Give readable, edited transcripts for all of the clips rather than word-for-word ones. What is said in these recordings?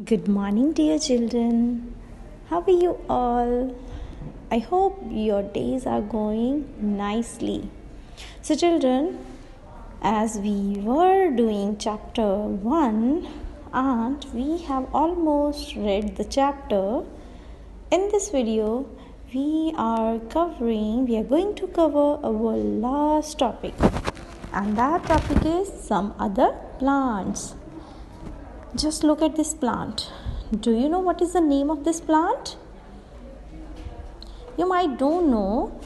Good morning, dear children. How are you all? I hope your days are going nicely. So, children, as we were doing chapter 1 and we have almost read the chapter, in this video we are going to cover our last topic, and that topic is some other plants. Just look at this plant. Do you know what is the name of this plant? You might don't know,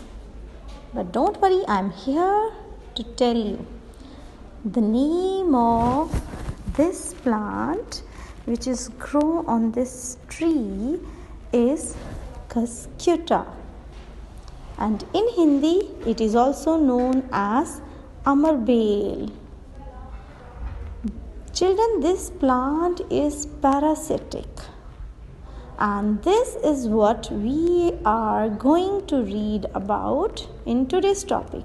but don't worry, I'm here to tell you. The name of this plant, which is grown on this tree, is Cuscuta. And in Hindi, it is also known as Amarbel. Children, this plant is parasitic, and this is what we are going to read about in today's topic.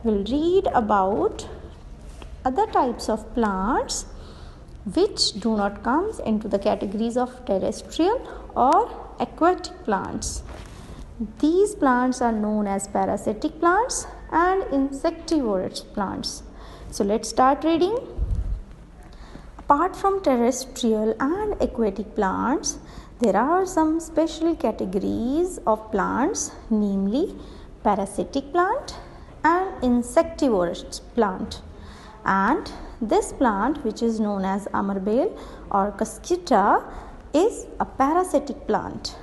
We'll read about other types of plants which do not come into the categories of terrestrial or aquatic plants. These plants are known as parasitic plants and insectivorous plants. So let's start reading. Apart from terrestrial and aquatic plants, there are some special categories of plants, namely parasitic plant and insectivorous plant. And this plant, which is known as Amarbel or Cuscuta, is a parasitic plant.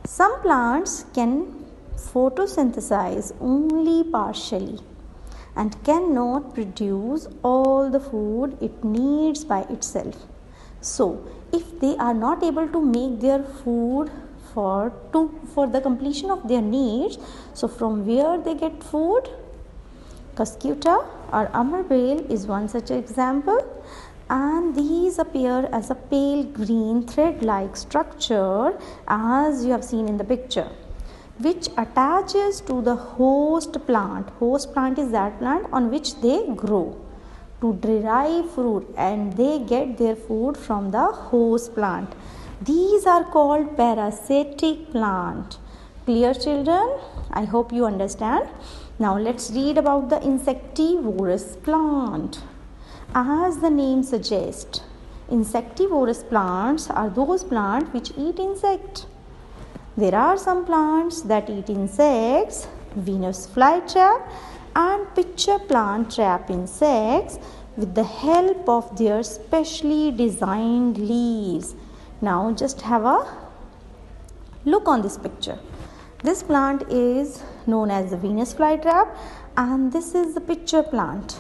Some plants can photosynthesize only partially and cannot produce all the food it needs by itself. So, if they are not able to make their food for the completion of their needs, so from where they get food? Cuscuta or Amarbel is one such example, and these appear as a pale green thread-like structure as you have seen in the picture, which attaches to the host plant. Host plant is that plant on which they grow to derive fruit, and they get their food from the host plant. These are called parasitic plant. Clear, children? I hope you understand. Now let's read about the insectivorous plant. As the name suggests, insectivorous plants are those plants which eat insects. There are some plants that eat insects. Venus flytrap and pitcher plant trap insects with the help of their specially designed leaves. Now just have a look on this picture. This plant is known as the Venus flytrap, and this is the pitcher plant.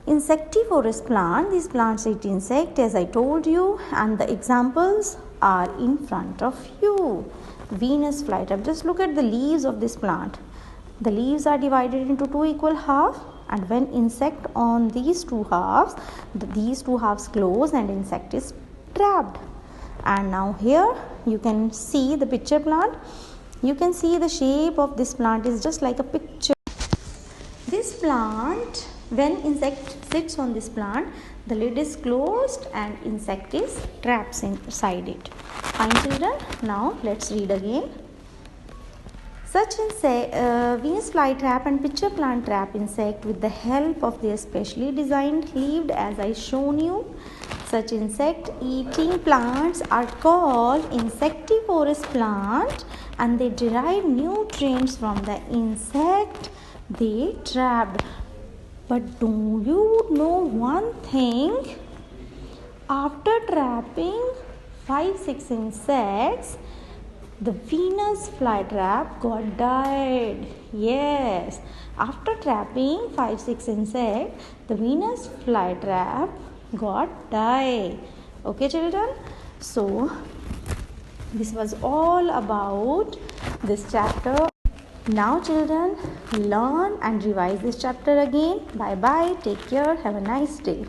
Insectivorous plant, these plants eat insect as I told you, and the examples are in front of you. Venus flytrap. Just look at the leaves of this plant. The leaves are divided into two equal halves, and when insect on these two halves close and insect is trapped. And now here you can see the pitcher plant. You can see the shape of this plant is just like a picture. This plant, when insect sits on this plant, the lid is closed and insect is trapped inside it. Fine, children. Now let's read again. Such Venus flytrap and pitcher plant trap insect with the help of their specially designed leaves, as I shown you. Such insect eating plants are called insectivorous plant, and they derive nutrients from the insect they trapped. But do you know one thing? After trapping 5-6 insects, the Venus flytrap got died. Yes, after trapping 5-6 insects, the Venus flytrap got died. Okay, children? So, this was all about this chapter. Now, children, learn and revise this chapter again. Bye bye. Take care. Have a nice day.